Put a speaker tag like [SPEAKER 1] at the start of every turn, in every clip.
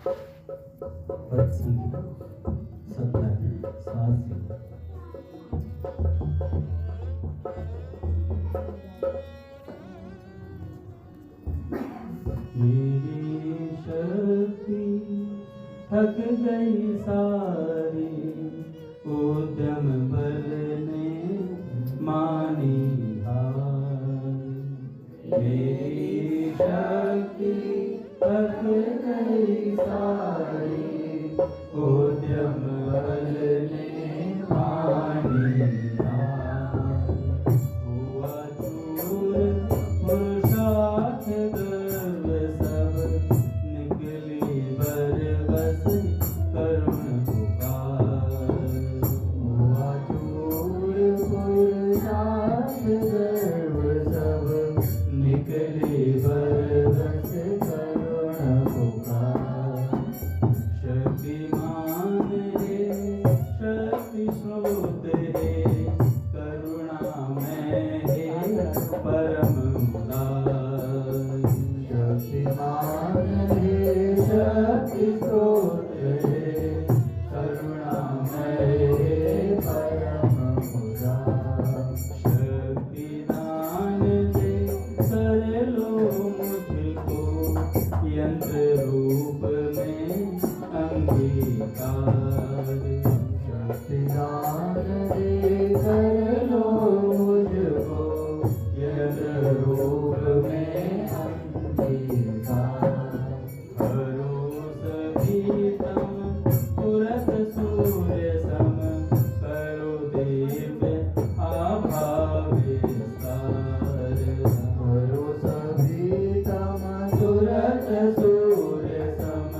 [SPEAKER 1] पद संख्या 70 सात से। मेरी शक्ति थक गई सारी, उद्यम बल ने मानी हार। मेरी शक्ति थक गई सारी, उद्यम बल ने मानी हार। हुआ चूर पुरुषार्थ गर्व सब, निकली बरबस करुण पुकार। हुआ चूर पुरुषार्थ गर्व सब, निकली बरबस करुण पुकार। शक्तिमान है शक्ति स्रोत है, करुणामय है परम उदार। शक्तिमान है शक्ति स्रोत है, करुणामय है परम उदार। शक्तिदान दे कर लो मुझको, यंत्र रूप में अंगीकार। शक्तिदान दे कर लो मुझको, यंत्र रूप में अंगीकार। करो सभी तम तुरत सूर्य सम, करो दिव्य आभा विस्तार। करो सभी तम तुरत सूर्य सम,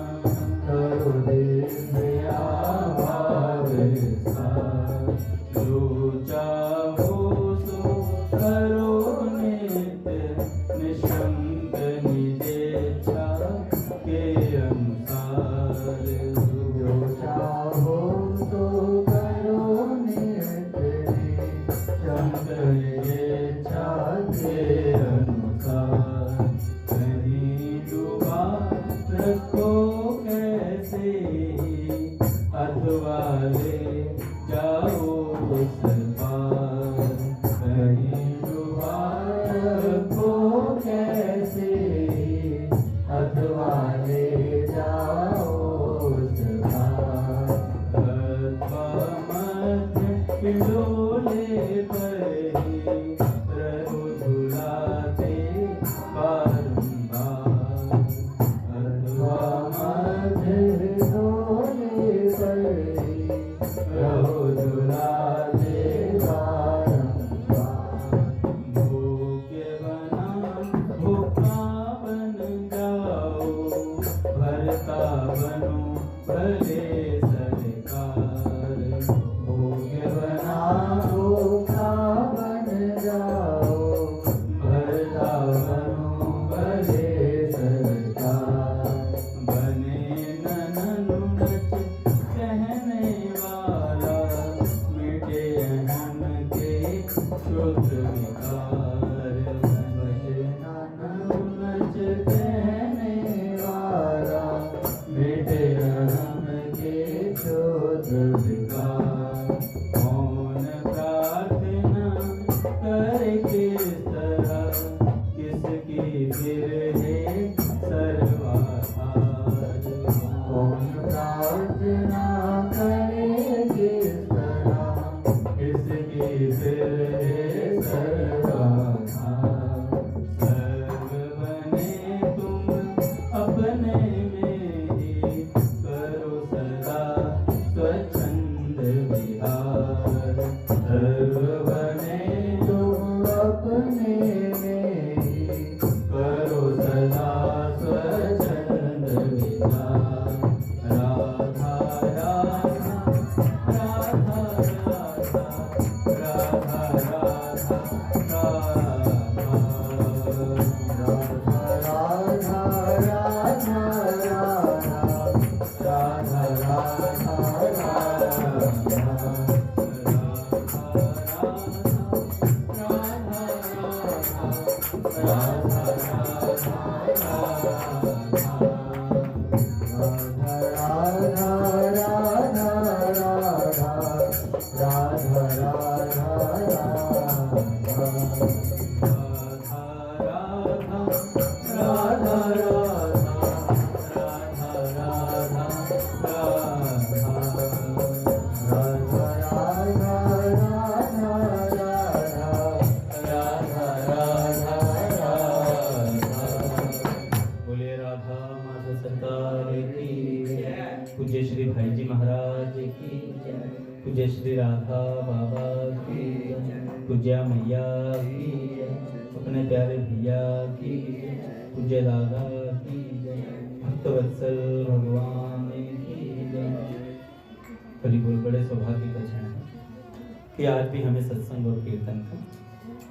[SPEAKER 1] सरकार की जय। पूज्य श्री भाई जी महाराज की जय। पूज्य श्री राधा बाबा की जय। पूज्य मैया की जय। अपने प्यारे भैया की जय। पूज्य दादा की जय। भक्तवत्सल भगवान की जय। हरि बोल। बड़े सौभाग्य का क्षण है कि आज भी हमें सत्संग और कीर्तन का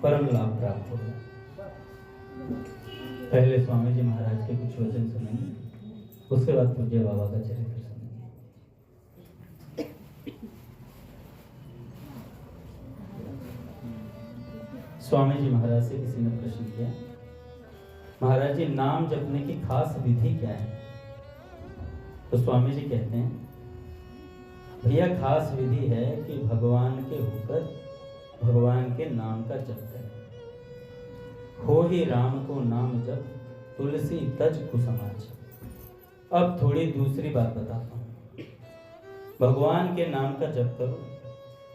[SPEAKER 1] परम लाभ प्राप्त होगा। पहले स्वामी जी महाराज के कुछ वचन सुनेंगे, उसके बाद पूज्य बाबा का चरित्र सुनेंगे। स्वामी जी महाराज से किसी ने प्रश्न किया, महाराज जी नाम जपने की खास विधि क्या है? तो स्वामी जी कहते हैं, भैया खास विधि है कि भगवान के होकर भगवान के नाम का जप करें। हो ही राम को नाम जप तुलसी तज कुसमाच। अब थोड़ी दूसरी बात बताता हूँ। भगवान के नाम का जप करो,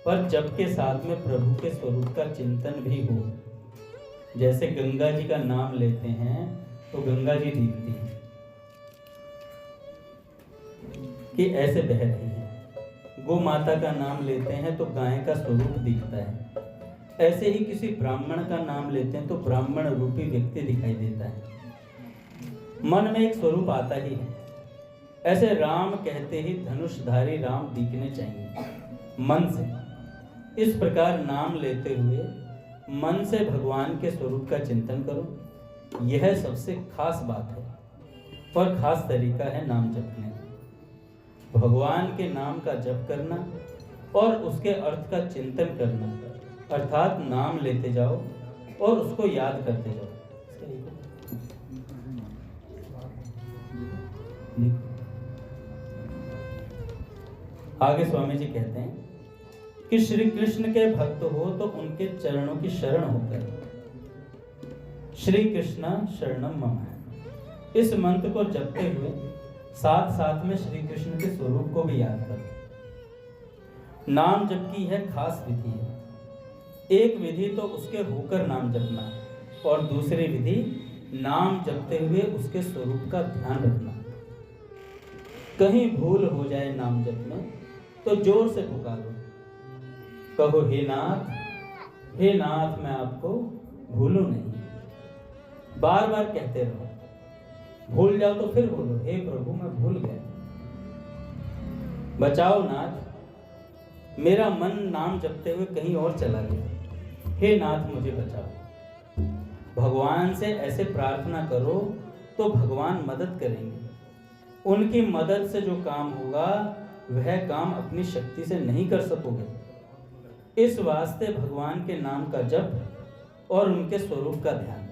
[SPEAKER 1] पर जप के साथ में प्रभु के स्वरूप का चिंतन भी हो। जैसे गंगा जी का नाम लेते हैं तो गंगा जी दिखती हैं कि ऐसे बह रही हैं। गो माता का नाम लेते हैं तो गाय का स्वरूप दिखता है। ऐसे ही किसी ब्राह्मण का नाम लेते हैं तो ब्राह्मण रूपी व्यक्ति दिखाई देता है। मन में एक स्वरूप आता ही है। ऐसे राम कहते ही धनुषधारी राम दिखने चाहिए मन से। इस प्रकार नाम लेते हुए मन से भगवान के स्वरूप का चिंतन करो। यह सबसे खास बात है और खास तरीका है नाम जपने का। भगवान के नाम का जप करना और उसके अर्थ का चिंतन करना, अर्थात नाम लेते जाओ और उसको याद करते जाओ। आगे स्वामी जी कहते हैं कि श्री कृष्ण के भक्त हो तो उनके चरणों की शरण होकर श्री कृष्ण शरणम मम है। इस मंत्र को जपते हुए साथ साथ में श्री कृष्ण के स्वरूप को भी याद करो। नाम जप की यह खास विधि है। एक विधि तो उसके होकर नाम जपना और दूसरी विधि नाम जपते हुए उसके स्वरूप का ध्यान रखना। कहीं भूल हो जाए नाम जप में तो जोर से पुकारो, कहो हे नाथ मैं आपको भूलूं नहीं। बार बार कहते रहो। भूल जाओ तो फिर बोलो, हे प्रभु मैं भूल गया, बचाओ नाथ। मेरा मन नाम जपते हुए कहीं और चला गया, हे नाथ मुझे बचाओ। भगवान से ऐसे प्रार्थना करो तो भगवान मदद करेंगे। उनकी मदद से जो काम होगा वह काम अपनी शक्ति से नहीं कर सकोगे। इस वास्ते भगवान के नाम का जप और उनके स्वरूप का ध्यान,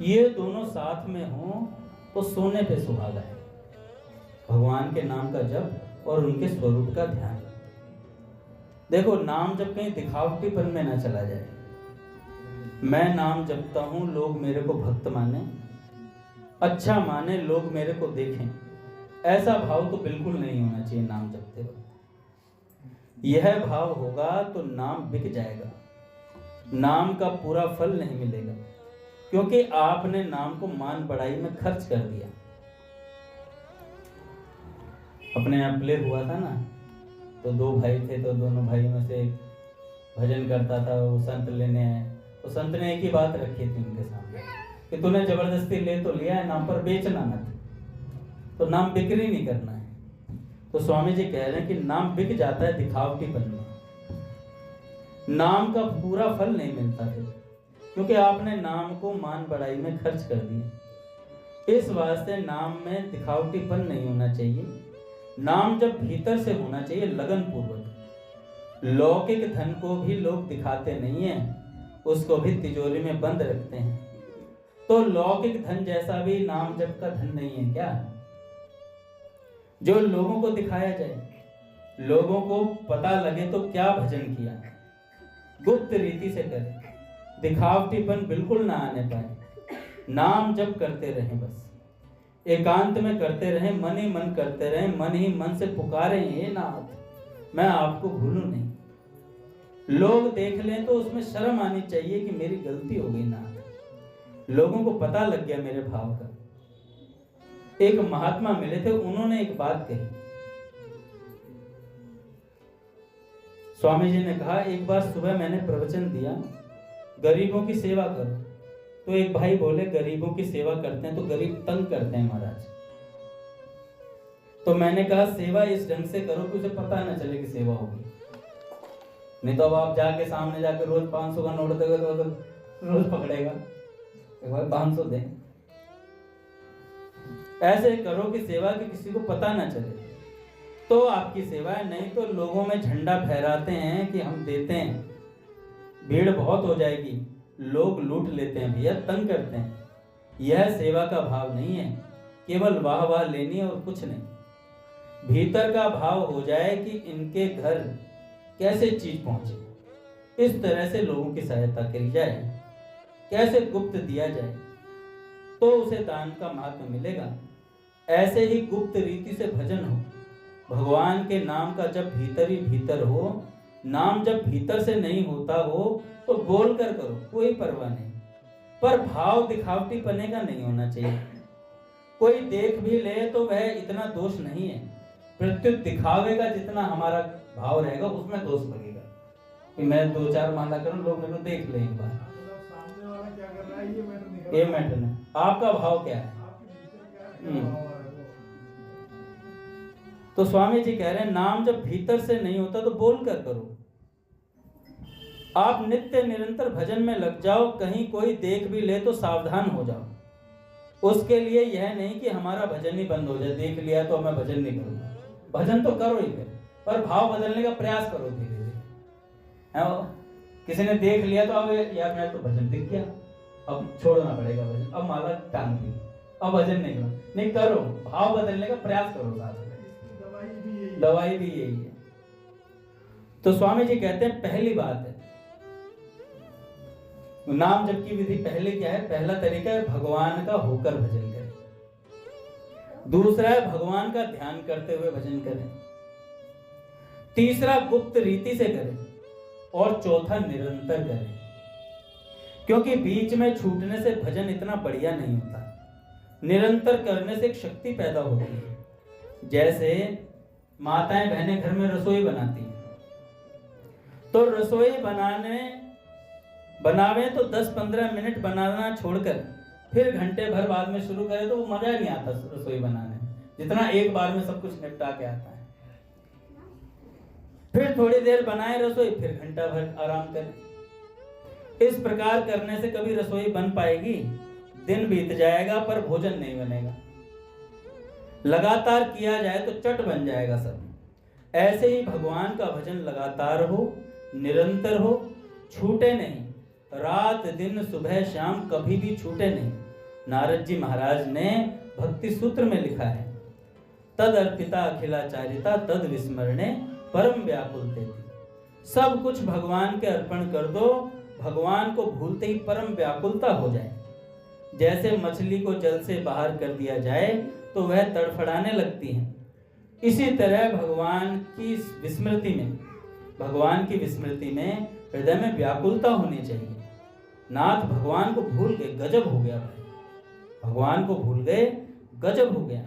[SPEAKER 1] ये दोनों साथ में हो तो सोने पे सुहागा है। भगवान के नाम का जप और उनके स्वरूप का ध्यान। देखो नाम जब कहीं दिखावटीपन में ना चला जाए। मैं नाम जपता हूं, लोग मेरे को भक्त माने, अच्छा माने, लोग मेरे को देखें, ऐसा भाव तो बिल्कुल नहीं होना चाहिए नाम जपते वक्त। यह भाव होगा तो नाम बिक जाएगा, नाम का पूरा फल नहीं मिलेगा, क्योंकि आपने नाम को मान बढ़ाई में खर्च कर दिया। अपने यहाँ प्ले हुआ था ना, तो दो भाई थे, तो दोनों भाई में से भजन करता था, वो संत लेने आए। तो संत ने एक ही बात रखी थी उनके सामने कि तूने जबरदस्ती ले तो लिया है, नाम पर बेचना मत, तो नाम बिक्री नहीं करना है। तो स्वामी जी कह रहे हैं कि नाम बिक जाता है दिखावटीपन में, नाम का पूरा फल नहीं मिलता फिर, क्योंकि आपने नाम को मान बढ़ाई में खर्च कर दिया। इस वास्ते नाम में दिखावटीपन नहीं होना चाहिए। नाम जब भीतर से होना चाहिए लगन पूर्वक। लौकिक धन को भी लोग दिखाते नहीं है, उसको भी तिजोरी में बंद रखते हैं। तो लौकिक धन जैसा भी नाम जप का धन नहीं है क्या, जो लोगों को दिखाया जाए, लोगों को पता लगे तो क्या भजन किया, गुप्त रीति से करें, दिखावटीपन बिल्कुल ना आने पाए। नाम जप करते रहें, बस एकांत में करते रहें, मन ही मन करते रहें, मन ही मन से पुकारें, हे नाथ मैं आपको भूलूं नहीं। लोग देख लें तो उसमें शर्म आनी चाहिए कि मेरी गलती हो गई नाथ, लोगों को पता लग गया मेरे भाव का। एक महात्मा मिले थे, उन्होंने एक बात कही। स्वामी जी ने कहा, एक बार सुबह मैंने प्रवचन दिया, गरीबों की सेवा करो। तो एक भाई बोले, गरीबों की सेवा करते हैं तो गरीब तंग करते हैं महाराज। तो मैंने कहा, सेवा इस ढंग से करो कि उसे पता ना चले कि सेवा होगी। नहीं तो अब आप जाके सामने जाके रोज 500 का नोट दोगे तो रोज पकड़ेगा, एक बार 500 दे। ऐसे करो कि सेवा की किसी को पता ना चले, तो आपकी सेवा है। नहीं तो लोगों में झंडा फहराते हैं कि हम देते हैं, भीड़ बहुत हो जाएगी, लोग लूट लेते हैं भैया, तंग करते हैं। यह सेवा का भाव नहीं है, केवल वाह वाह लेनी है और कुछ नहीं। भीतर का भाव हो जाए कि इनके घर कैसे चीज पहुंचे, इस तरह से लोगों की सहायता करी जाए, कैसे गुप्त दिया जाए, तो उसे दान का महत्व मिलेगा। ऐसे ही गुप्त रीति से भजन हो, भगवान के नाम का जब भीतर ही भीतर हो। नाम जब भीतर से नहीं होता हो तो बोल कर करो, कोई परवाह नहीं, पर भाव दिखावटी पने का नहीं होना चाहिए। कोई देख भी ले तो वह इतना दोष नहीं है, प्रत्युत दिखावे का जितना हमारा भाव रहेगा उसमें दोष लगेगा कि मैं 2-4 माला करूं, लोग मेरे को देख ले एक बार।
[SPEAKER 2] सामने वाला क्या कर रहा है
[SPEAKER 1] ये मैटर नहीं, आपका भाव क्या है। तो स्वामी जी कह रहे हैं, नाम जब भीतर से नहीं होता तो बोल कर करो। आप नित्य निरंतर भजन में लग जाओ, कहीं कोई देख भी ले तो सावधान हो जाओ। उसके लिए यह नहीं कि हमारा भजन ही बंद हो जाए, देख लिया तो मैं भजन नहीं करूंगा। भजन तो करो ही, पर भाव बदलने का प्रयास करो धीरे धीरे। किसी ने देख लिया तो अब यार मैं तो भजन दिख गया, अब छोड़ना पड़ेगा भजन, अब माला टांग दी, अब भजन नहीं करो। नहीं करो, भाव बदलने का प्रयास करो साथ में। दवाई भी यही है। तो स्वामी जी कहते हैं, पहली बात है नाम जप की विधि। पहले क्या है, पहला तरीका है भगवान का होकर भजन करें। दूसरा है भगवान का ध्यान करते हुए भजन करें। तीसरा गुप्त रीति से करें, और चौथा निरंतर करें, क्योंकि बीच में छूटने से भजन इतना बढ़िया नहीं होता। निरंतर करने से एक शक्ति पैदा होती है। जैसे माताएं बहनें घर में रसोई बनाती हैं, तो रसोई बनावे तो 10-15 मिनट बनाना छोड़कर फिर घंटे भर बाद में शुरू करें तो वो मजा नहीं आता रसोई बनाने में, जितना एक बार में सब कुछ निपटा के आता है। फिर थोड़ी देर बनाए रसोई, फिर घंटा भर आराम करें। इस प्रकार करने से कभी रसोई बन पाएगी, दिन बीत जाएगा पर भोजन नहीं बनेगा। लगातार किया जाए तो चट बन जाएगा सब। ऐसे ही भगवान का भजन लगातार हो, निरंतर हो, छूटे नहीं। रात दिन सुबह शाम कभी भी छूटे नहीं। नारद जी महाराज ने भक्ति सूत्र में लिखा है, तद अर्पिता अखिलाचारिता तद विस्मरणे परम व्याकुलते। सब कुछ भगवान के अर्पण कर दो, भगवान को भूलते ही परम व्याकुलता हो जाए। जैसे मछली को जल से बाहर कर दिया जाए तो वह तड़फड़ाने लगती है, इसी तरह भगवान की विस्मृति में हृदय में व्याकुलता होनी चाहिए। नाथ भगवान को भूल गए, गजब हो गया भाई, भगवान को भूल गए, गजब हो गया।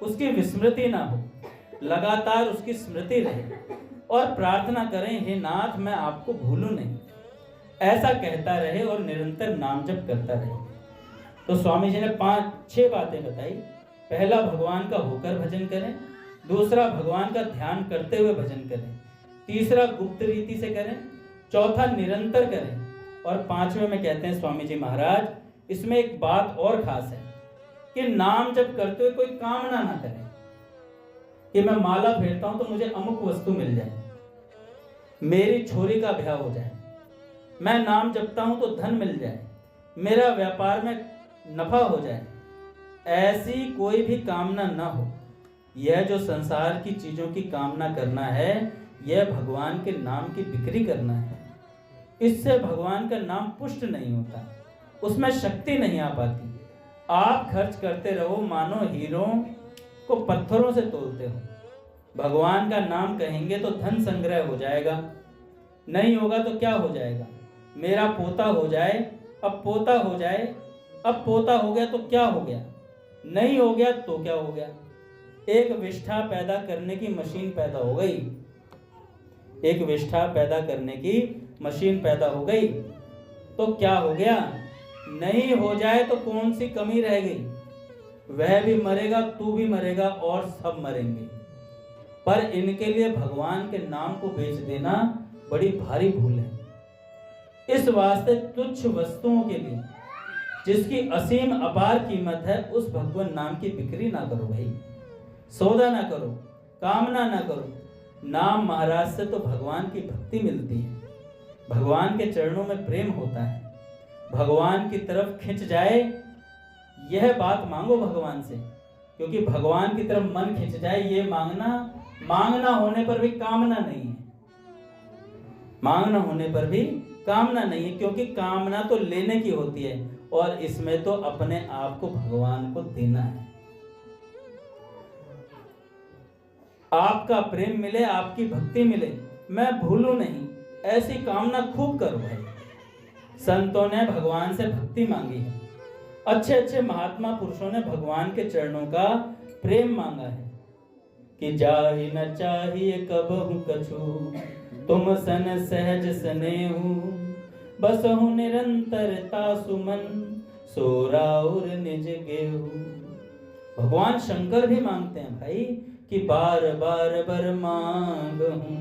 [SPEAKER 1] उसकी विस्मृति ना हो, लगातार उसकी स्मृति रहे और प्रार्थना करें, हे नाथ मैं आपको भूलूं नहीं, ऐसा कहता रहे और निरंतर नाम जप करता रहे। तो स्वामी जी ने 5-6 बातें बताई। पहला, भगवान का होकर भजन करें। दूसरा, भगवान का ध्यान करते हुए भजन करें। तीसरा, गुप्त रीति से करें। चौथा, निरंतर करें। और 5वें में कहते हैं स्वामी जी महाराज, इसमें एक बात और खास है कि नाम जप करते हुए कोई कामना ना करें कि मैं माला फेरता हूं तो मुझे अमुक वस्तु मिल जाए, मेरी छोरी का ब्याह हो जाए, मैं नाम जपता हूं तो धन मिल जाए, मेरा व्यापार में नफा हो जाए। ऐसी कोई भी कामना ना हो। यह जो संसार की चीजों की कामना करना है, यह भगवान के नाम की बिक्री करना है। इससे भगवान का नाम पुष्ट नहीं होता, उसमें शक्ति नहीं आ पाती। आप खर्च करते रहो मानो हीरों को पत्थरों से तोलते हो। भगवान का नाम कहेंगे तो धन संग्रह हो जाएगा, नहीं होगा तो क्या हो जाएगा, मेरा पोता हो जाए, अब पोता हो जाए, अब पोता हो गया तो क्या हो गया। नहीं हो गया तो क्या हो गया? एक विष्ठा पैदा करने की मशीन पैदा हो गई, एक विष्ठा पैदा करने की मशीन पैदा हो गई, तो क्या हो गया? नहीं हो जाए तो कौन सी कमी रह गई? वह भी मरेगा, तू भी मरेगा और सब मरेंगे। पर इनके लिए भगवान के नाम को बेच देना बड़ी भारी भूल है। इस वास्ते तुच्छ वस्तुओं के लिए जिसकी असीम अपार कीमत है, उस भगवान नाम की बिक्री ना करो भाई, सौदा ना करो, कामना ना करो। नाम महाराज से तो भगवान की भक्ति मिलती है, भगवान के चरणों में प्रेम होता है, भगवान की तरफ खिंच जाए, यह बात मांगो भगवान से। क्योंकि भगवान की तरफ मन खिंच जाए, ये मांगना होने पर भी कामना नहीं है, मांगना होने पर भी कामना नहीं है। क्योंकि कामना तो लेने की होती है और इसमें तो अपने आप को भगवान को देना है। आपका प्रेम मिले, आपकी भक्ति मिले, मैं भूलूं नहीं, ऐसी कामना खूब करो भाई। संतों ने भगवान से भक्ति मांगी है, अच्छे अच्छे महात्मा पुरुषों ने भगवान के चरणों का प्रेम मांगा है कि जाहि न चाहिए कबहु कछु, तुम सन सहज स्नेहु, बसहु निरंतरता सुमन, सोराउर निज गेहु। भगवान शंकर भी मांगते हैं भाई कि बार बार बर मांगहूं,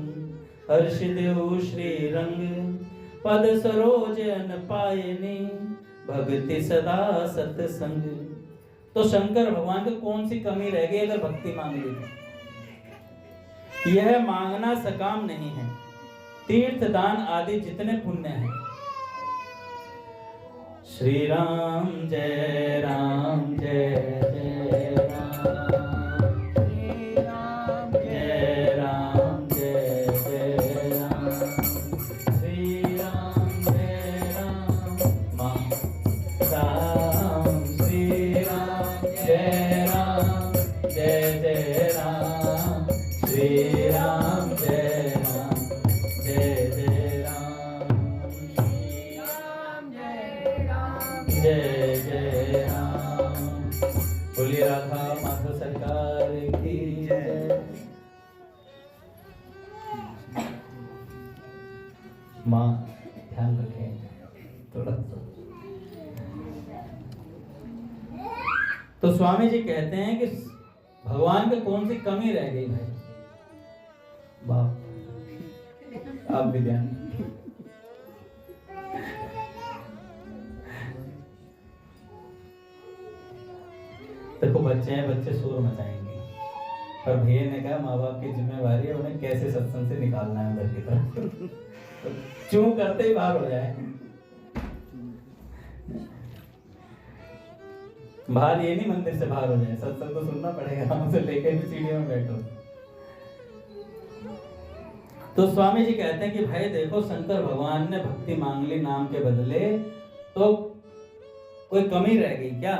[SPEAKER 1] हर्ष देहु श्री रंग, पद सरोज अन पायने, भक्ति सदा सत्संग। तो शंकर भगवान की कौन सी कमी रह गई अगर भक्ति मांग ली तो? यह मांगना सकाम नहीं है। तीर्थ दान आदि जितने पुण्य हैं, श्री राम जय राम जय जय राम, श्री राम जय राम जय जय राम, श्री राम जय राम राम, श्री राम जय राम जय जय राम, श्री राम जय राम जय जय राम, श्री राम जय राम जय जय राम। बोलिए राधा माधव सरकार की जय। माँ ध्यान रखें थोड़ा। तो स्वामी जी कहते हैं कि भगवान की कौन सी कमी रह गई भाई? बाप आप भी ध्यान। देखो बच्चे हैं, बच्चे शोर मचाएंगे, पर भैया ने कहा माँ बाप की जिम्मेवारी है उन्हें कैसे सत्संग से निकालना है अंदर की तरफ। तो चूं करते ही बाहर हो जाए। बाहर ये नहीं मंदिर से बाहर हो जाए, सत्संग तो सुनना पड़ेगा, हमसे लेके भी सीढ़ियों में बैठो। तो स्वामी जी कहते हैं कि भाई देखो, शंकर भगवान ने भक्ति मांग ली नाम के बदले, तो कोई कमी रह गई क्या?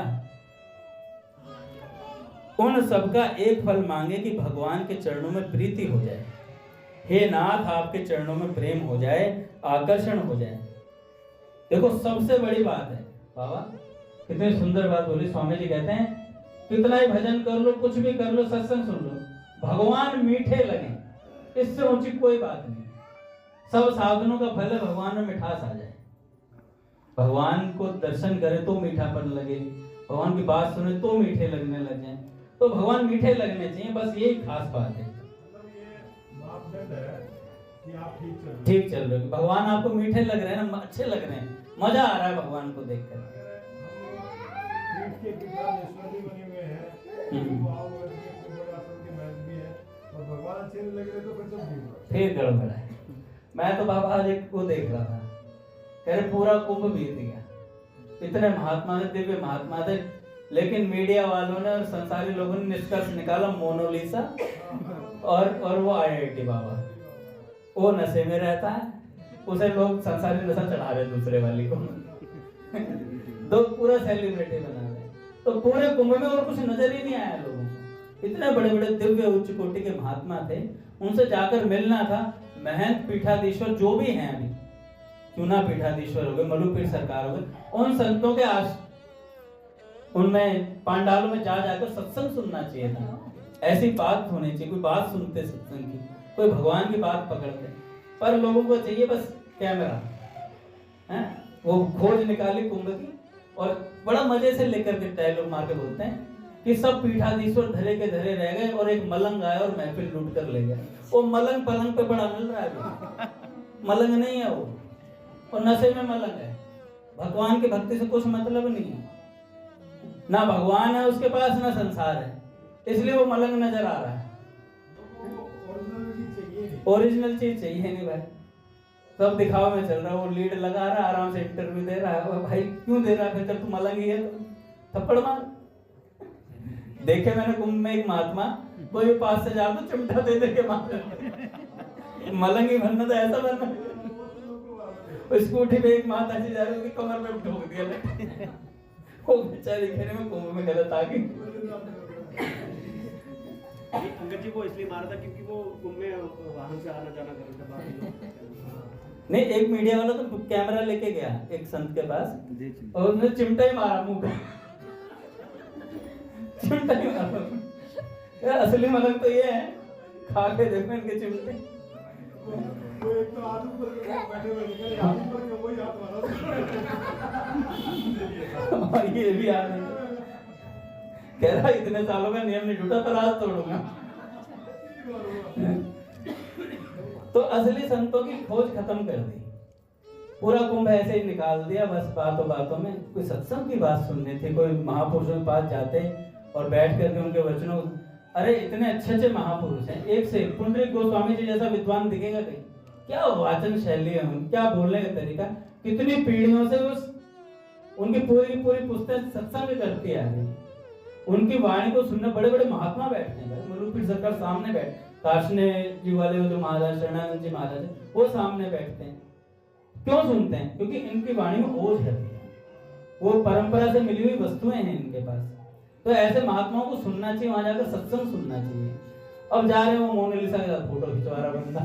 [SPEAKER 1] उन सबका एक फल मांगे कि भगवान के चरणों में प्रीति हो जाए। हे नाथ, आपके चरणों में प्रेम हो जाए, आकर्षण हो जाए। देखो सबसे बड़ी बात है बाबा, कितनी सुंदर बात बोली स्वामी जी। कहते हैं कितना ही भजन कर लो, कुछ भी कर लो, सत्संग सुन लो, भगवान मीठे लगे, इससे ऊंची कोई बात नहीं। सब साधनों का फल है भगवान में मिठास आ जाए, भगवान को दर्शन करे तो मीठापन लगे, भगवान की बात सुने तो मीठे लगने लग जाए। तो भगवान मीठे लगने चाहिए, बस यही खास बात है।
[SPEAKER 2] कि आप
[SPEAKER 1] ठीक चल रहे हो, भगवान आपको मीठे लग रहे हैं ना, अच्छे लग रहे हैं, मजा आ रहा है भगवान को देखकर।
[SPEAKER 2] के बने हुए हैं, और भगवान अच्छे नहीं लग रहे तो
[SPEAKER 1] फिर गड़बड़ है। मैं तो बाबा आज एक को देख रहा था, कह रहे पूरा कुंभ बीत गया, इतने महात्मा थे, दिव्य महात्मा थे, लेकिन मीडिया वालों ने और संसारी लोगों ने निष्कर्ष निकाला मोनालिसा और वो IIT बाबा, वो नशे में रहता है, उसे लोग संसारी नशा चढ़ा रहे दूसरे वाली को। दो पूरा सेलिब्रिटी बना रहे, तो पूरे कुंभ में और कुछ नजर ही नहीं आया लोगों को। इतने बड़े बड़े दिव्य उच्च कोटि के महात्मा थे, उनसे जाकर मिलना था। महंत पीठाधीश्वर जो भी हैं अभी, चूना पीठाधीश्वर हो गए, मलुपीठ सरकार हो गए, उन संतों के उनमें पांडालों में जा जाकर सत्संग सुनना चाहिए था। ऐसी बात होनी चाहिए, कोई बात सुनते सत्संग की, कोई भगवान की बात पकड़ते। पर लोगों को चाहिए बस कैमरा, हैं? वो खोज निकाली कुंभ की और बड़ा मजे से लेकर के डायलॉग मार के बोलते हैं कि सब पीठाधीश्वर धरे के धरे रह गए और एक मलंग आया और महफिल लूट कर ले गया। वो मलंग पलंग पे बड़ा मिल रहा है अभी। मलंग नहीं है वो, और नशे में मलंग है। भगवान की भक्ति से कुछ मतलब नहीं है, ना भगवान है उसके पास ना संसार है, इसलिए वो मलंग नजर आ रहा है। ओरिजिनल चीज चाहिए नहीं भाई, सब दिखावा में चल रहा है। वो लीड लगा रहा है, आराम से इंटरव्यू दे रहा है। भाई क्यों दे रहा है फिर, जब तू मलंग ही है तो थप्पड़ मार। देखे मैंने कुंभ में एक महात्मा, कोई पास से जा तो चिमटा दे दे के मार। मलंग ही बनना था, ऐसा बनना। स्कूटी पे एक माता जी जा रही, कमर में ठोक दिया। वो बेचारी कहने में कुंभ में गलत आ गई।
[SPEAKER 3] अंगद जी को इसलिए मारा था क्योंकि वो कुंभ में वाहन से आना जाना कर रहे थे।
[SPEAKER 1] नहीं, एक मीडिया वाला तो कैमरा लेके गया एक संत के पास और उसने चिमटा ही मारा मुंह पे। चिमटा ही मारा। यार असली मलंग तो ये है, खा के देखो इनके चिमटे।
[SPEAKER 2] वो एक तो आलू पर बैठे हुए निकले, आलू पर वही हाथ मारा।
[SPEAKER 1] और ये भी आ रही है, कह रहा इतने सालों का नियम नहीं टूटा पर आज तोड़ूंगा। तो असली संतों की खोज खत्म कर दी, पूरा कुंभ ऐसे ही निकाल दिया। बस बातों बातों में कोई सत्संग की बात सुननी थी, कोई महापुरुषों के पास जाते और बैठ करके उनके वचनों, अरे इतने अच्छे अच्छे महापुरुष हैं, एक से एक। पुंडरीक गोस्वामी जी जैसा विद्वान दिखेगा कहीं? क्या वाचन शैली है उनकी, क्या बोलने का तरीका, कितनी पीढ़ियों से उस उनकी पूरी पूरी पुस्तक सत्संग करती आ रही। उनकी वाणी को सुनने बड़े बड़े महात्मा बैठते हैं। मुरुपीर सरकार सामने बैठ, काशने जी वाले जो महाराज शरणानंद जी महाराज है, वो सामने बैठते हैं। क्यों सुनते हैं? क्योंकि इनकी वाणी में ओज है, वो परंपरा से मिली हुई वस्तुएं हैं इनके पास। तो ऐसे महात्माओं को सुनना चाहिए, वहां जाकर सत्संग सुनना चाहिए। अब जा रहे हैं वो मोनालिसा के साथ फोटो खिंचवा रहा बंदा,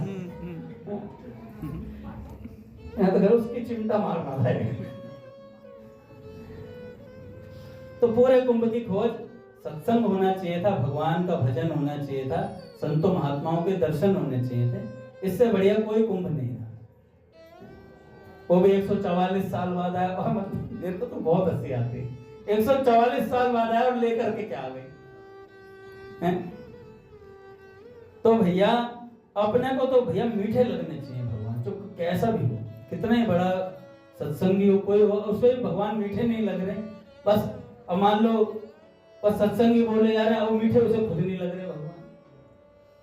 [SPEAKER 1] तो उसकी चिमटा मारना था। तो पूरे कुंभ की खोज सत्संग होना चाहिए था, भगवान का भजन होना चाहिए था, संतों महात्माओं के दर्शन होने चाहिए थे। इससे बढ़िया कोई कुंभ नहीं था। वो भी 144 साल बाद आया। और मेरे को तो बहुत हंसी आती है, 144 साल बाद आया और लेकर के क्या आ गई। तो भैया अपने को तो भैया मीठे लगने चाहिए भगवान, जो कैसा भी हो, कितना ही बड़ा सत्संगी हो कोई हो, उसमें भगवान मीठे नहीं लग रहे। बस अब मान लो बस सत्संगी बोले जा रहे हैं, वो मीठे उसे खुद नहीं लग रहे भगवान,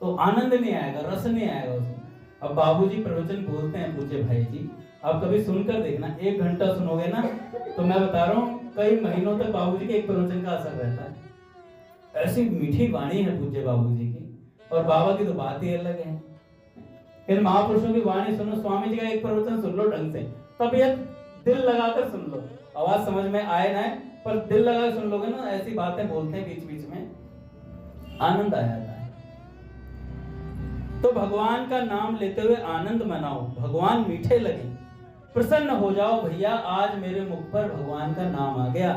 [SPEAKER 1] तो आनंद नहीं आएगा, रस नहीं आएगा उसमें। अब बाबूजी प्रवचन बोलते हैं पूज्य भाई जी, आप कभी सुनकर देखना, 1 घंटा सुनोगे ना तो मैं बता रहा हूँ कई महीनों तक बाबूजी के एक प्रवचन का असर रहता है। ऐसी मीठी वाणी है पूज्य बाबूजी की, और बाबा की तो बात ही अलग है। इन महापुरुषों की वाणी सुनो, स्वामी जी का एक प्रवचन सुन लो ढंग से, तबीयत दिल लगाकर सुन लो, आवाज समझ में आए ना, पर दिल लगा सुन लोगे ना, ऐसी बातें बोलते हैं बीच बीच में, आनंद आ जाता है। तो भगवान का नाम लेते हुए आनंद मनाओ, भगवान मीठे लगे, प्रसन्न हो जाओ। भैया आज मेरे मुख पर भगवान का नाम आ गया,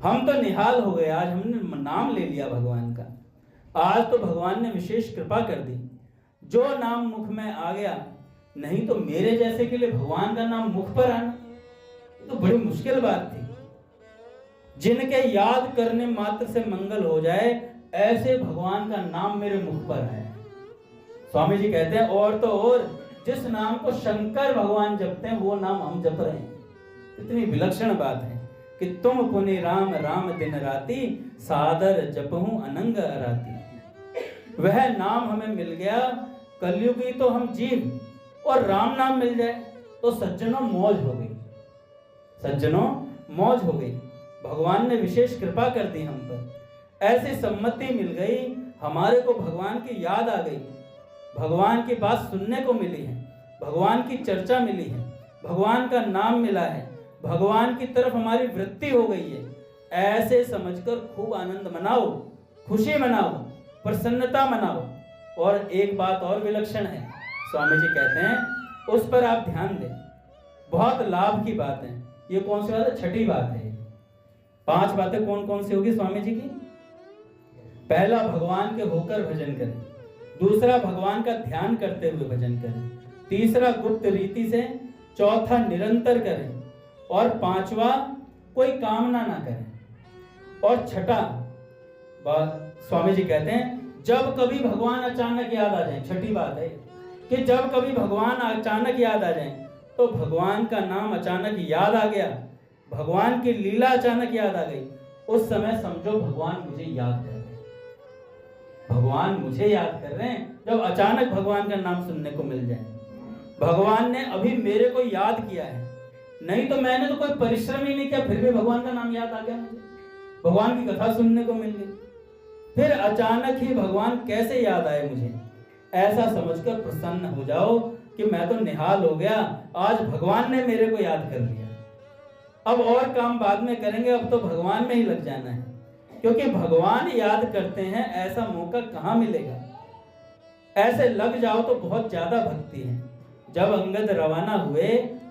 [SPEAKER 1] हम तो निहाल हो गए, आज हमने नाम ले लिया भगवान का। आज तो भगवान ने विशेष कृपा कर दी, जो नाम मुख में आ गया। नहीं तो मेरे जैसे के लिए भगवान का नाम मुख पर आना तो बड़ी मुश्किल बात थी। जिनके याद करने मात्र से मंगल हो जाए, ऐसे भगवान का नाम मेरे मुख पर है। स्वामी जी कहते हैं और तो और जिस नाम को शंकर भगवान जपते हैं वो नाम हम जप रहे हैं। कितनी विलक्षण बात है कि तुम पुनि राम राम दिन राती, सादर जपहूं अनंग अराती। वह नाम हमें मिल गया, कलयुगी तो हम जीव, और राम नाम मिल जाए तो सज्जनों मौज हो गई, सज्जनों मौज हो गई। भगवान ने विशेष कृपा कर दी हम पर, ऐसी सम्मति मिल गई, हमारे को भगवान की याद आ गई, भगवान की बात सुनने को मिली है, भगवान की चर्चा मिली है, भगवान का नाम मिला है, भगवान की तरफ हमारी वृत्ति हो गई है। ऐसे समझकर खूब आनंद मनाओ, खुशी मनाओ, प्रसन्नता मनाओ। और एक बात और विलक्षण है, स्वामी जी कहते हैं उस पर आप ध्यान दें, बहुत लाभ की बात है। ये कौन सी बात है? छठी बात है। 5 बातें कौन कौन सी होगी स्वामी जी की? पहला, भगवान के होकर भजन करें। दूसरा, भगवान का ध्यान करते हुए भजन करें। तीसरा, गुप्त रीति से। चौथा, निरंतर करें। और 5वां, कोई कामना ना करें। और छठा बात स्वामी जी कहते हैं, जब कभी भगवान अचानक याद आ जाए, छठी बात है कि जब कभी भगवान अचानक याद आ जाए, तो भगवान का नाम अचानक याद आ गया, भगवान की लीला अचानक याद आ गई, उस समय समझो भगवान मुझे याद कर रहे हैं। भगवान मुझे याद कर रहे हैं जब अचानक भगवान का नाम सुनने को मिल जाए। भगवान ने अभी मेरे को याद किया है, नहीं तो मैंने तो कोई परिश्रम ही नहीं किया, फिर भी भगवान का नाम याद आ गया मुझे, भगवान की कथा सुनने को मिल गई। फिर अचानक ही भगवान कैसे याद आए मुझे, ऐसा समझकर प्रसन्न हो जाओ कि मैं तो निहाल हो गया, आज भगवान ने मेरे को याद कर लिया। अब और काम बाद में करेंगे, अब तो भगवान में ही लग जाना है, क्योंकि भगवान याद करते हैं, ऐसा मौका कहाँ मिलेगा। ऐसे लग जाओ तो बहुत ज्यादा भक्ति है। जब अंगद रवाना हुए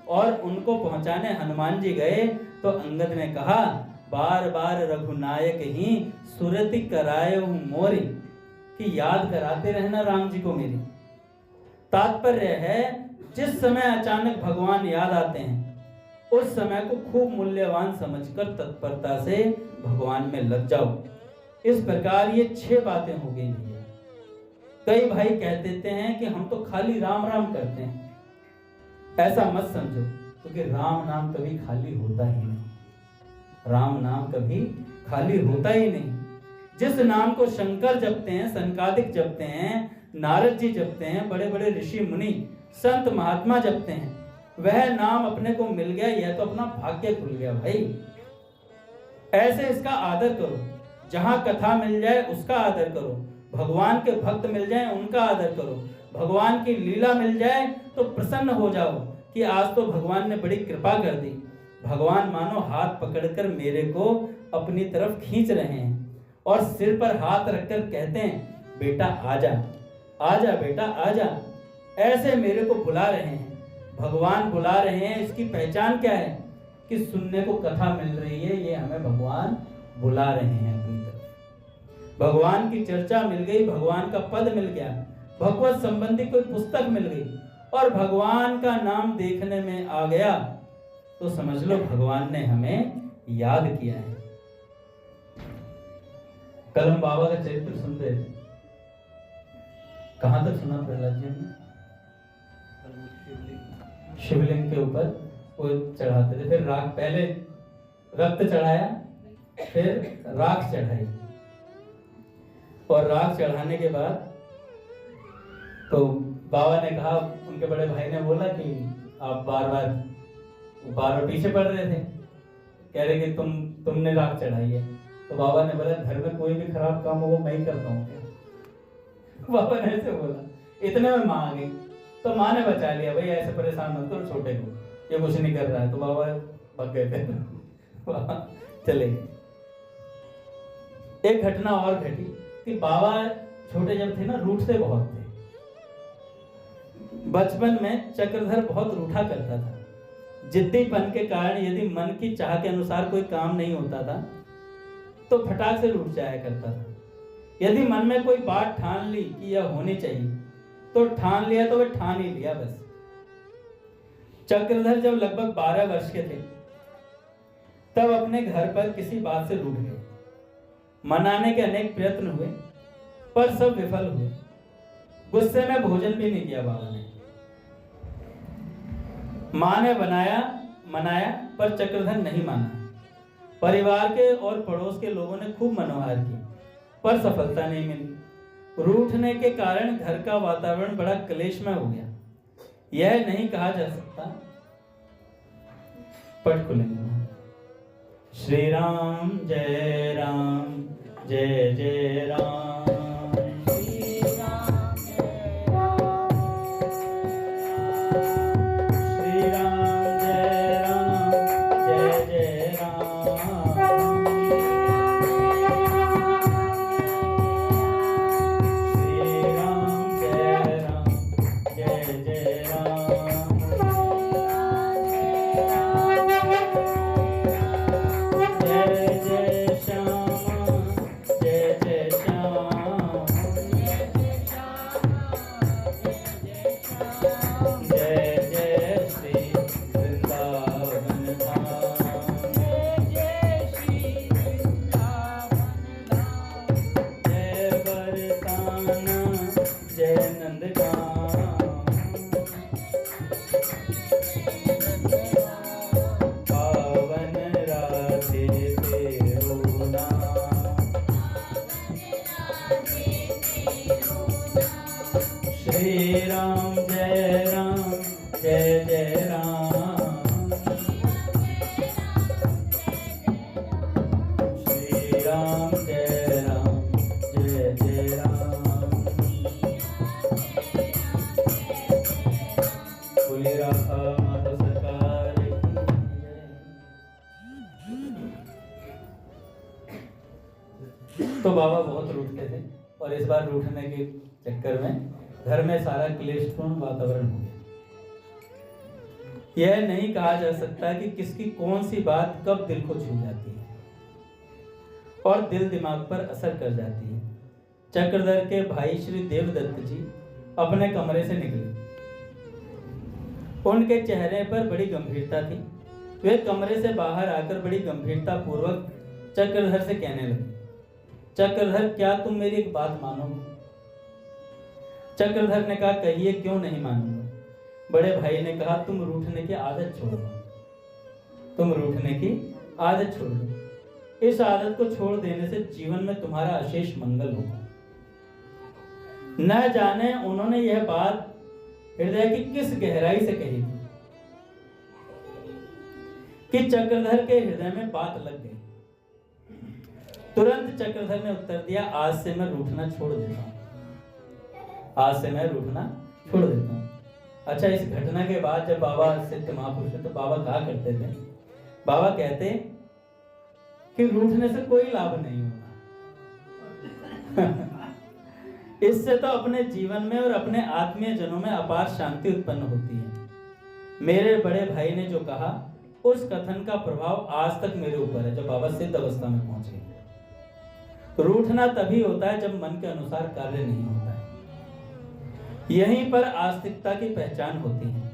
[SPEAKER 1] और उनको पहुंचाने हनुमान जी गए, तो अंगद ने कहा, बार बार रघुनायक ही सुरति कराए हूं मोरी, कि याद कराते रहना राम जी को मेरी। तात्पर्य है, जिस समय अचानक भगवान याद आते हैं, उस समय को खूब मूल्यवान समझकर तत्परता से भगवान में लग जाओ। इस प्रकार ये 6 बातें हो गई भैया। कई भाई कह देते हैं कि हम तो खाली राम राम करते हैं, ऐसा मत समझो, क्योंकि राम नाम कभी खाली होता ही नहीं। राम नाम कभी खाली होता ही नहीं। जिस नाम को शंकर जपते हैं, सनकादिक जपते हैं, नारद जी जपते हैं, बड़े बड़े ऋषि मुनि संत महात्मा जपते हैं, वह नाम अपने को मिल गया, यह तो अपना भाग्य खुल गया भाई। ऐसे इसका आदर करो, जहां कथा मिल जाए उसका आदर करो, भगवान के भक्त मिल जाए उनका आदर करो, भगवान की लीला मिल जाए तो प्रसन्न हो जाओ कि आज तो भगवान ने बड़ी कृपा कर दी। भगवान मानो हाथ पकड़कर मेरे को अपनी तरफ खींच रहे हैं और सिर पर हाथ रखकर कहते हैं, बेटा आजा, आजा बेटा आजा। ऐसे मेरे को बुला रहे हैं, भगवान बुला रहे हैं। इसकी पहचान क्या है? कि सुनने को कथा मिल रही है, ये हमें भगवान बुला रहे हैं अपनी तरफ। भगवान की चर्चा मिल गई, भगवान का पद मिल गया, भगवत संबंधी कोई पुस्तक मिल गई और भगवान का नाम देखने में आ गया, तो समझ लो भगवान ने हमें याद किया है। कल हम बाबा का चरित्र सुन रहे थे, कहां तक सुना प्रहलाद जी ने? शिवलिंग के ऊपर वो चढ़ाते थे, फिर राख, पहले रक्त चढ़ाया, फिर राख चढ़ाई, और राख चढ़ाने के बाद तो बाबा ने कहा, उनके बड़े भाई ने बोला कि आप बार बार पीछे पड़ रहे थे, कह रहे कि तुमने राख चढ़ाई है। तो बाबा ने बोला, घर में कोई भी खराब काम हो वो मैं ही करता हूँ क्या? बाबा ने ऐसे बोला। इतने में माँ आ गई, तो माँ ने बचा लिया, भाई ऐसे परेशान मत करो छोटे को, ये कुछ नहीं कर रहा है। तो बाबा भग गए थे चले गए। एक घटना और घटी कि बाबा छोटे जब थे ना, रूठते बहुत थे। बचपन में चक्रधर बहुत रूठा करता था। जिद्दीपन के कारण यदि मन की चाह के अनुसार कोई काम नहीं होता था तो फटाक से रूठ जाया करता था। यदि मन में कोई बात ठान ली कि यह होनी चाहिए तो ठान लिया, तो वह ठान ही लिया बस। चक्रधर जब लगभग 12 वर्ष के थे तब अपने घर पर किसी बात से रूठ गए। मनाने के अनेक प्रयत्न हुए पर सब विफल हुए। गुस्से में भोजन भी नहीं किया बाबा ने। मां ने मनाया पर चक्रधर नहीं माना। परिवार के और पड़ोस के लोगों ने खूब मनोहार की पर सफलता नहीं मिली। रूठने के कारण घर का वातावरण बड़ा क्लेशमय हो गया। यह नहीं कहा जा सकता। पट खुलेंगे। श्री राम जय जय राम। जय जय नंदगान। पावन राधे तेरो नाम, श्री राम जय जय राम, श्री राम जय राम। बोलिए राधा माधव सरकार की जय। तो बाबा बहुत रूठते थे और इस बार रूठने के चक्कर में घर में सारा क्लेशपूर्ण वातावरण हो गया। यह नहीं कहा जा सकता कि किसकी कौन सी बात कब दिल को छू जाती है और दिल दिमाग पर असर कर जाती है। चक्रधर के भाई श्री देवदत्त जी अपने कमरे से निकले। उनके चेहरे पर बड़ी गंभीरता थी। वे कमरे से बाहर आकर बड़ी गंभीरता पूर्वक चक्रधर से कहने लगे, चक्रधर क्या तुम मेरी एक बात मानोगे? चक्रधर ने कहा, कहिए, क्यों नहीं मानूंगा। बड़े भाई ने कहा, तुम रूठने की आदत छोड़ दो, तुम रूठने की आदत छोड़ दो। इस आदत को छोड़ देने से जीवन में तुम्हारा अशेष मंगल होगा। न जाने उन्होंने यह बात हृदय की किस गहराई से कही थी कि चक्रधर के हृदय में बात लग गई। तुरंत चक्रधर ने उत्तर दिया, आज से मैं रूठना छोड़ देता हूं, आज से मैं रूठना छोड़ देता हूं। अच्छा, इस घटना के बाद जब बाबा सिद्ध महापुरुष तो बाबा कहा करते थे, बाबा कहते कि रूठने से कोई लाभ नहीं होगा। इससे तो अपने जीवन में और अपने आत्मीय जनों में अपार शांति उत्पन्न होती है। मेरे बड़े भाई ने जो कहा, उस कथन का प्रभाव आज तक मेरे ऊपर है। जब बाबा सिद्ध अवस्था में पहुंचे, रूठना तभी होता है जब मन के अनुसार कार्य नहीं होता है। यहीं पर आस्तिकता की पहचान होती है।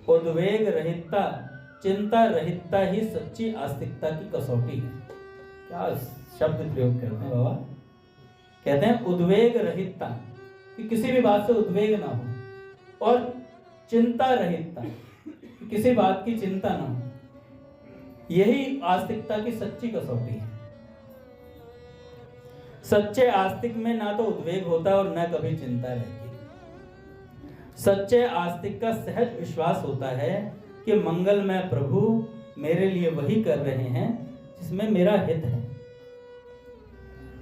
[SPEAKER 1] उद्वेग रहितता, चिंता रहितता ही सच्ची आस्तिकता की कसौटी है। क्या शब्द प्रयोग करते हैं बाबा? कहते हैं उद्वेग रहितता, कि किसी भी बात से उद्वेग ना हो, और चिंता रहितता, कि किसी बात की चिंता ना हो। यही आस्तिकता की सच्ची कसौटी है। सच्चे आस्तिक में ना तो उद्वेग होता और न कभी चिंता रहती। सच्चे आस्तिक का सहज विश्वास होता है कि मंगलमय प्रभु मेरे लिए वही कर रहे हैं जिसमें मेरा हित है।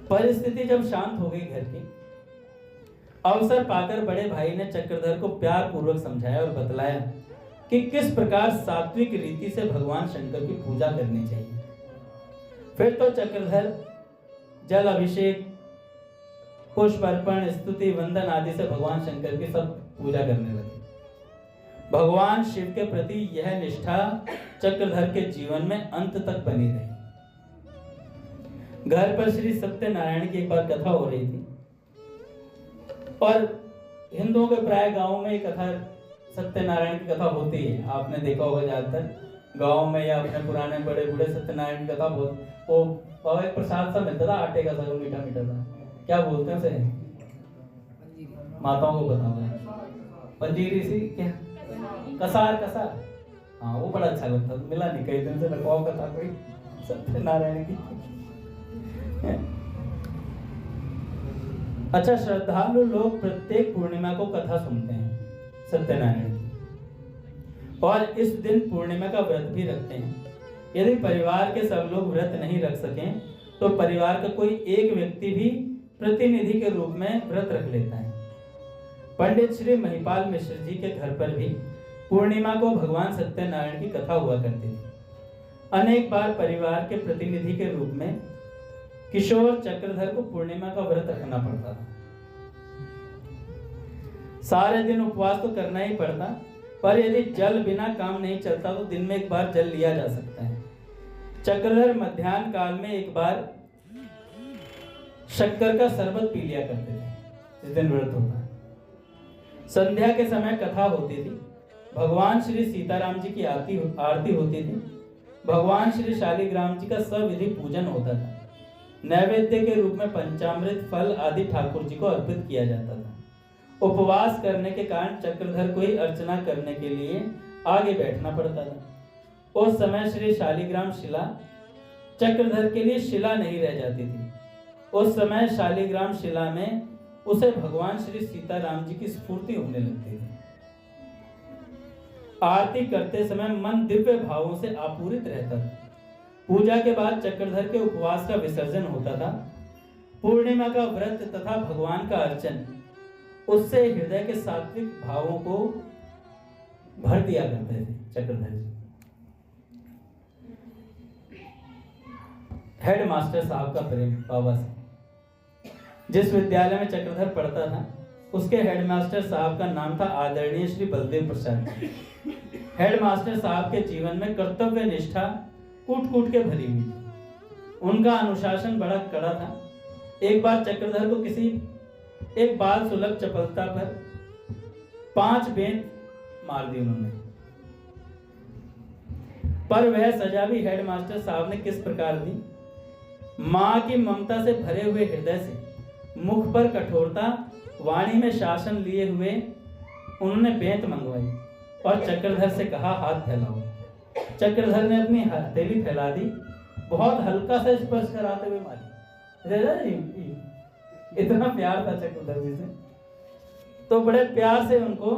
[SPEAKER 1] परिस्थिति जब शांत हो गई घर की, अवसर पाकर बड़े भाई ने चक्रधर को प्यार पूर्वक समझाया और बतलाया कि किस प्रकार सात्विक रीति से भगवान शंकर की पूजा करनी चाहिए। फिर तो चक्रधर जल अभिषेक, पुष्प अर्पण, स्तुति, वंदन आदि से भगवान शंकर की सब पूजा करने लगे। भगवान शिव के प्रति यह निष्ठा चक्रधर के जीवन में अंत तक बनी रही। घर पर श्री सत्यनारायण की एक बार कथा हो रही थी, और हिंदुओं के प्राय गांव में एक कथा, सत्यनारायण की कथा होती है। आपने देखा होगा ज्यादातर गांव में या अपने पुराने बड़े बूढ़े सत्यनारायण की कथा वो बाबा एक प्रसाद सा मिलता था, आटे का सा, मीठा मीठा सा, क्या बोलते हैं उसे? माताओं को पता होगा, पंजीरी सी, क्या कसार, कसार। हाँ, वो बड़ा अच्छा लगता था। मिला नहीं, कई दिन से रखवाओ कथा कोई सत्यनारायण की। अच्छा, श्रद्धालु लोग प्रत्येक पूर्णिमा को कथा सुनते हैं सत्यनारायण की, और इस दिन पूर्णिमा का व्रत भी रखते हैं। यदि परिवार के सब लोग व्रत नहीं रख सकें तो परिवार का कोई एक व्यक्ति भी प्रतिनिधि के रूप में व्रत रख लेता है। पंडित श्री महिपाल मिश्र जी के घर पर भी पूर्णिमा को भगवान सत्यनारायण की कथा हुआ करती थी। अनेक बार परिवार के प्रतिनिधि के रूप में किशोर चक्रधर को पूर्णिमा का व्रत रखना पड़ता था। सारे दिन उपवास तो करना ही पड़ता, पर यदि जल बिना काम नहीं चलता तो दिन में एक बार जल लिया जा सकता है। चक्रधर मध्याह्न काल में एक बार शक्कर का शरबत पी लिया करते थे जिस दिन व्रत होता है। संध्या के समय कथा होती थी। भगवान श्री सीताराम जी की आरती होती थी। भगवान श्री शालिग्राम जी का सविधि पूजन होता था। नैवेद्य के रूप में पंचामृत, फल आदि ठाकुर जी को अर्पित किया जाता था। उपवास करने के कारण चक्रधर को ही अर्चना करने के लिए आगे बैठना पड़ता था। उस समय श्री शालिग्राम शिला चक्रधर के लिए शिला नहीं रह जाती थी। उस समय शालिग्राम शिला में उसे भगवान श्री सीताराम जी की स्फूर्ति होने लगती थी। आरती करते समय मन दिव्य भावों से आपूरित रहता था। पूजा के बाद चक्रधर के उपवास का विसर्जन होता था। पूर्णिमा का व्रत तथा भगवान का अर्चन उससे हृदय के सात्विक भावों को भर दिया करते थे चक्रधर जी। हेड मास्टर साहब का प्रेम बाबा से। जिस विद्यालय में चक्रधर पढ़ता था उसके हेडमास्टर साहब का नाम था आदरणीय श्री बलदेव प्रसाद। हेडमास्टर साहब के जीवन में कर्तव्य निष्ठा कूट कूट के भरी हुई थी। उनका अनुशासन बड़ा कड़ा था। एक बार चक्रधर को किसी एक बाल सुलभ चपलता पर 5 बेंत मार दी उन्होंने। पर वह सजा भी हेडमास्टर साहब ने किस प्रकार दी? मां की ममता से भरे हुए हृदय से, मुख पर कठोरता, वाणी में शासन लिए हुए उन्होंने बेंत मंगवाई और चक्रधर से कहा, हाथ फैलाओ। चक्रधर ने अपनी हथेली फैला दी, बहुत हल्का सा स्पर्श कराते हुए मारी। इतना प्यार था चक्रधर जी से, तो बड़े प्यार से उनको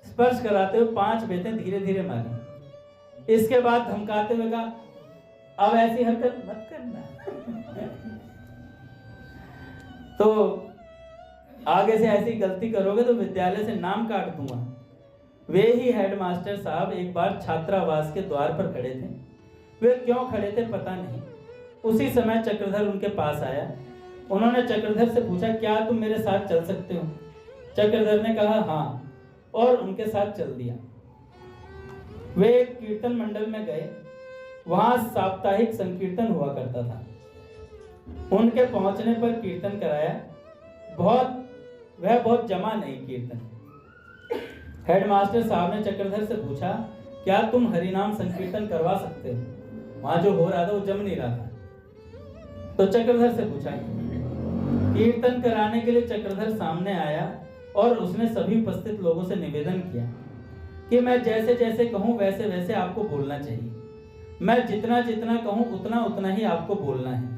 [SPEAKER 1] स्पर्श कराते हुए 5 बेंतें धीरे धीरे मारी। इसके बाद धमकाते हुए कहा, अब ऐसी हरकत मत करना। तो आगे से ऐसी गलती करोगे तो विद्यालय से नाम काट दूंगा। वे ही हेडमास्टर साहब एक बार छात्रावास के द्वार पर खड़े थे। वे क्यों खड़े थे पता नहीं। उसी समय चक्रधर उनके पास आया। उन्होंने चक्रधर से पूछा, क्या तुम मेरे साथ चल सकते हो? चक्रधर ने कहा हाँ, और उनके साथ चल दिया। वे एक कीर्तन मंडल में गए। वहां साप्ताहिक संकीर्तन हुआ करता था। उनके पहुंचने पर कीर्तन कराया। बहुत जमा नहीं कीर्तन। हेडमास्टर साहब ने चक्रधर से पूछा, क्या तुम हरिनाम संकीर्तन करवा सकते हो? वहां जो हो रहा था वो जम नहीं रहा था। तो चक्रधर से पूछा। कीर्तन कराने के लिए चक्रधर सामने आया और उसने सभी उपस्थित लोगों से निवेदन किया कि मैं जैसे जैसे कहूं वैसे वैसे आपको बोलना चाहिए। मैं जितना जितना कहूं उतना उतना ही आपको बोलना है।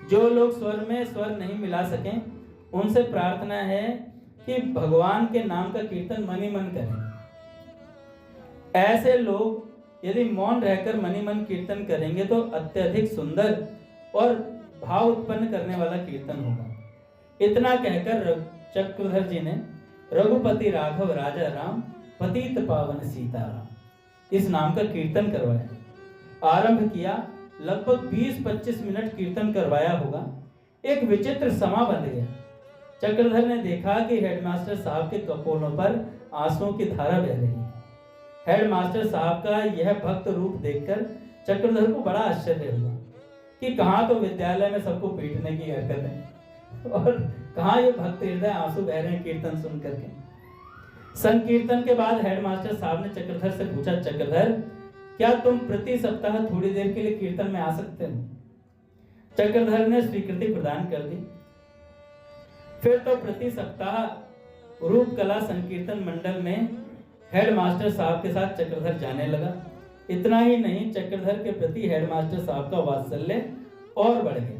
[SPEAKER 1] जो लोग स्वर में स्वर नहीं मिला सकें उनसे प्रार्थना है कि भगवान के नाम का कीर्तन मन ही मन करें। ऐसे लोग यदि मौन रहकर मन ही मन कीर्तन करेंगे तो अत्यधिक सुंदर और भाव उत्पन्न करने वाला कीर्तन होगा। इतना कहकर चक्रधर जी ने रघुपति राघव राजा राम पतित पावन सीताराम इस नाम का कीर्तन करवाया। आरंभ किया। लगभग 20-25 मिनट कीर्तन करवाया होगा। एक विचित्र समा बन गया। चक्रधर ने देखा कि हेडमास्टर साहब के कपोलों पर आंसुओं की धारा बह रही है। हेडमास्टर साहब का यह भक्त रूप देखकर चक्रधर को बड़ा आश्चर्य हुआ कि कहाँ तो विद्यालय में सबको पीटने की हरकत है और कहाँ ये भक्त हृदय आंसू बह रहे हैं कीर्तन सुन करके। संकीर्तन के बाद हेडमास्टर साहब ने चक्रधर से पूछा, चक्रधर क्या तुम प्रति सप्ताह थोड़ी देर के लिए कीर्तन में आ सकते हो? चक्रधर ने स्वीकृति प्रदान कर दी। फिर तो प्रति सप्ताह रूप कला संकीर्तन मंडल में हेडमास्टर साहब के साथ चक्रधर जाने लगा। इतना ही नहीं, चक्रधर के प्रति हेडमास्टर साहब का वात्सल्य और बढ़ गया।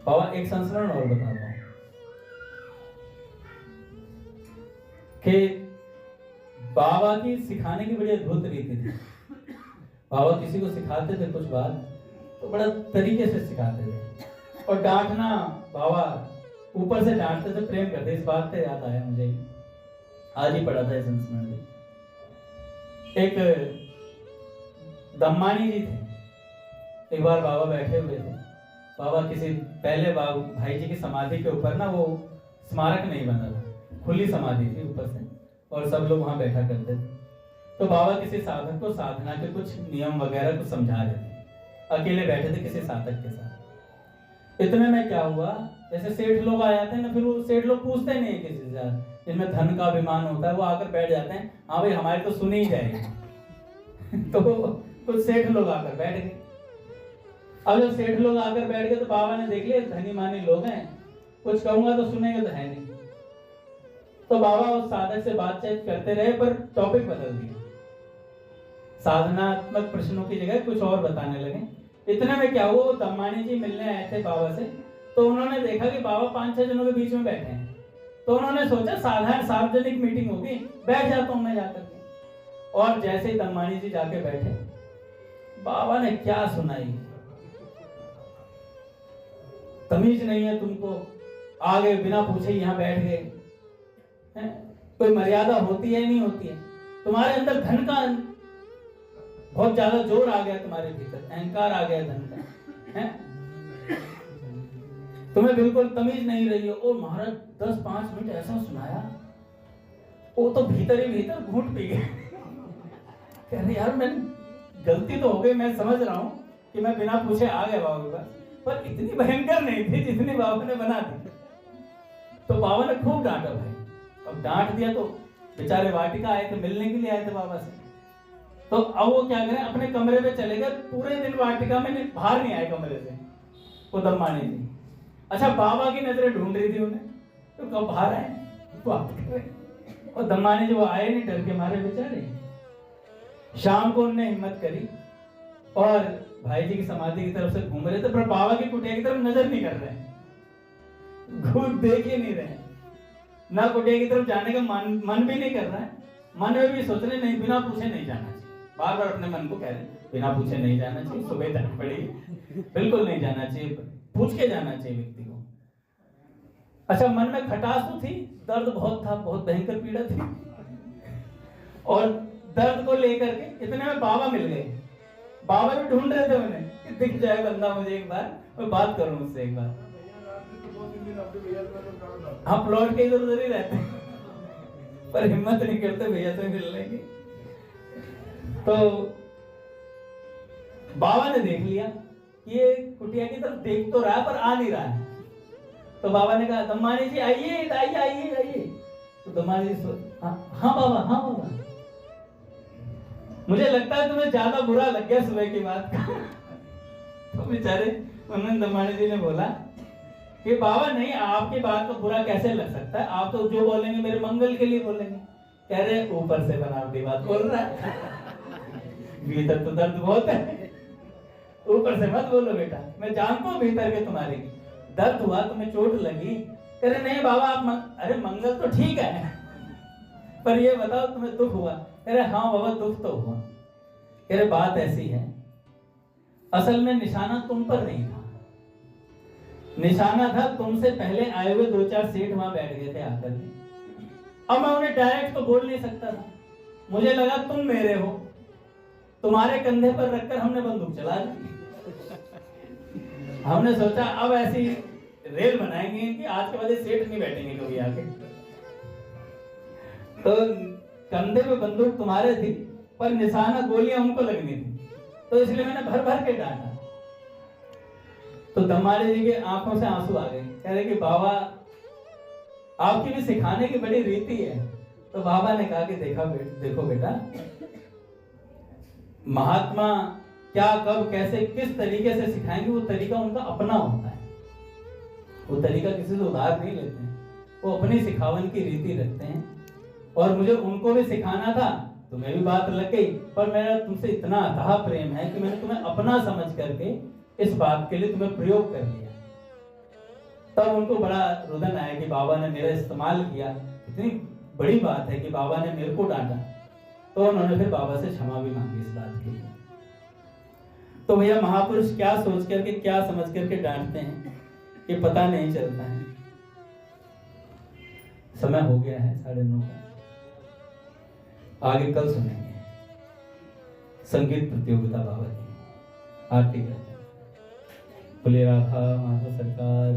[SPEAKER 1] बाबा एक संस्मरण और बताता हूं कि बाबा की सिखाने की बड़ी अद्भुत रीति थी। बाबा किसी को सिखाते थे कुछ बात तो बड़ा तरीके से सिखाते थे और डांटना, बाबा ऊपर से डांटते थे, प्रेम करते। इस बात से याद आया मुझे, आज ही पढ़ा था इस संस्मरण में। एक दम्मानी जी थे। एक बार बाबा बैठे हुए थे। बाबा किसी पहले भाई जी की समाधि के ऊपर ना वो स्मारक नहीं बना था, खुली समाधि थी ऊपर से और सब लोग वहां बैठा करते थे। तो बाबा किसी साधक को साधना के कुछ नियम वगैरह कुछ समझा रहे थे। अकेले बैठे थे किसी साधक के साथ। इतने में क्या हुआ, जैसे सेठ लोग आ जाते हैं ना, फिर वो सेठ लोग पूछते नहीं है किसी से, जिनमें धन का अभिमान होता है वो आकर बैठ जाते हैं, हाँ भाई हमारी तो सुनी ही जाएगी। तो कुछ सेठ लोग आकर बैठ गए। अब जब सेठ लोग आकर बैठ गए तो बाबा ने देख लिया धनी मानी लोग हैं, कुछ कहूंगा तो सुनेंगे तो है नहीं। तो बाबा उस साधक से बातचीत करते रहे पर टॉपिक बदल दिया, साधनात्मक प्रश्नों की जगह कुछ और बताने लगे। इतने में क्या हुआ, वो दम्मानी जी मिलने आए थे बाबा से, तो उन्होंने देखा कि बाबा 5-6 जनों के बीच में बैठे हैं। तो उन्होंने सोचा साधारण सार्वजनिक मीटिंग होगी, बैठ जाता हूं मैं जाकर के। और जैसे ही दम्मानी जी जाके बैठे, बाबा ने क्या सुनाई, तमीज नहीं है तुमको, आगे बिना पूछे यहाँ बैठ गए, कोई मर्यादा होती है नहीं होती है, तुम्हारे अंदर धन का बहुत ज्यादा जोर आ गया, तुम्हारे भीतर अहंकार आ गया धन का, है तुम्हें बिल्कुल तमीज नहीं रही हो। और महाराज 10-5 मिनट ऐसा सुनाया, वो तो भीतर ही भीतर घूंट पी गए। कह रहे यार मैं गलती तो हो गई, मैं समझ रहा हूँ कि मैं बिना पूछे आ गया बाबा के पास, पर इतनी भयंकर नहीं थी जितनी बाबा ने बना दी। तो बाबा ने खूब डांटा भाई। अब डांट दिया तो बेचारे वाटिका आए थे, मिलने के लिए आए थे बाबा से। तो अब वो क्या करें, अपने कमरे में चले गए, पूरे दिन वाटिका में बाहर नहीं आए कमरे से, वो दम्मानी थी। अच्छा बाबा की नजरें ढूंढ रही थी उन्हें, तो कब बाहर आए बात कर रहे। और दम्मानी जी वो आए नहीं, डर के मारे बेचारे। शाम को उन्होंने हिम्मत करी और भाई जी की समाधि की तरफ से घूम रहे थे, पर बाबा की कुटिया की तरफ नजर नहीं कर रहे, घूम देख ही नहीं रहे, ना कुटिया की तरफ जाने का मन भी नहीं कर रहा है। मन में भी सोच रहे नहीं, बिना पूछे नहीं जाना चाहिए, बार बार अपने मन को कह रहे बिना पूछे नहीं जाना चाहिए, सुबह जानी पड़ेगी, बिल्कुल नहीं जाना चाहिए, पूछ के जाना चाहिए व्यक्ति को। अच्छा मन में खटास तो थी, दर्द बहुत था, बहुत भयंकर पीड़ा थी। और दर्द को लेकर के इतने में बाबा मिल गए। बाबा भी ढूंढ रहे थे उन्हें कि दिख जाए बंदा मुझे एक बार, मैं बात करूं उससे एक बार। हाँ प्लॉट के इधर उधर ही रहते हैं, पर हिम्मत नहीं करते भैया से मिलने की। तो बाबा ने देख लिया ये कुटिया की तरफ देख तो रहा है पर आ नहीं रहा है। तो बाबा ने कहा दम्मानी जी आइए आइए आइए आइए। तो दम्मानी जी हाँ बाबा, हाँ बाबा, मुझे लगता है तुम्हें ज्यादा बुरा लग गया सुबह की बात का। तो बेचारे उन्होंने दम्मानी जी ने बोला कि बाबा नहीं, आपकी बात को बुरा कैसे लग सकता है, आप तो जो बोलेंगे मेरे मंगल के लिए बोलेंगे। कह रहे ऊपर से बनावटी बात बोल रहा है, भीतर तो दर्द बहुत है, ऊपर से मत बोलो बेटा, मैं जानता हूँ भीतर के तुम्हारे दर्द हुआ, तुम्हें चोट लगी। कह रहे नहीं बाबा आप अरे मंगल तो ठीक है, पर ये बताओ तुम्हें दुख हुआ। कह रहे हाँ बाबा दुख तो हुआ। कह रहे बात ऐसी है, असल में निशाना तुम पर नहीं था, निशाना था तुमसे पहले आए हुए 2-4 सेठ वहां बैठ गए थे आकर के। अब मैं उन्हें डायरेक्ट तो बोल नहीं सकता था, मुझे लगा तुम मेरे हो, तुम्हारे कंधे पर रखकर हमने बंदूक चला दी। हमने सोचा अब ऐसी रेल बनाएंगे कि आज के बाद सेठ नहीं बैठेंगे कभी आके। तो कंधे पे बंदूक तुम्हारे थी पर निशाना गोलियां उनको लगनी थी, तो इसलिए मैंने भर भर के डांटा। तो दम्मानी जी के आंखों से आंसू आ गए। कह रहे कि बाबा आपकी भी सिखाने की बड़ी रीति है। तो बाबा ने कहा कि देखो बेटा, महात्मा क्या कब कैसे किस तरीके से सिखाएंगे वो तरीका उनका अपना होता है, वो तरीका किसी से उधार नहीं लेते हैं, वो अपनी सिखावन की रीति रखते हैं। और मुझे उनको भी सिखाना था, तुम्हें भी बात लग गई, पर मेरा तुमसे इतना अथाह प्रेम है कि मैंने तुम्हें अपना समझ करके इस बात के लिए तुम्हें प्रयोग कर लिया। तब उनको बड़ा रुदन आया कि बाबा ने मेरा इस्तेमाल किया, इतनी बड़ी बात है कि बाबा ने मेरे को डांटा। तो उन्होंने फिर बाबा से क्षमा भी मांगी इस बात के लिए। तो भैया महापुरुष क्या सोच करके क्या समझ करके डांटते हैं ये पता नहीं चलता है। समय हो गया है 9:30 का, आगे कल सुनेंगे संगीत प्रतियोगिता बाबा की आरती करते हैं। बोले राधा माधव सरकार।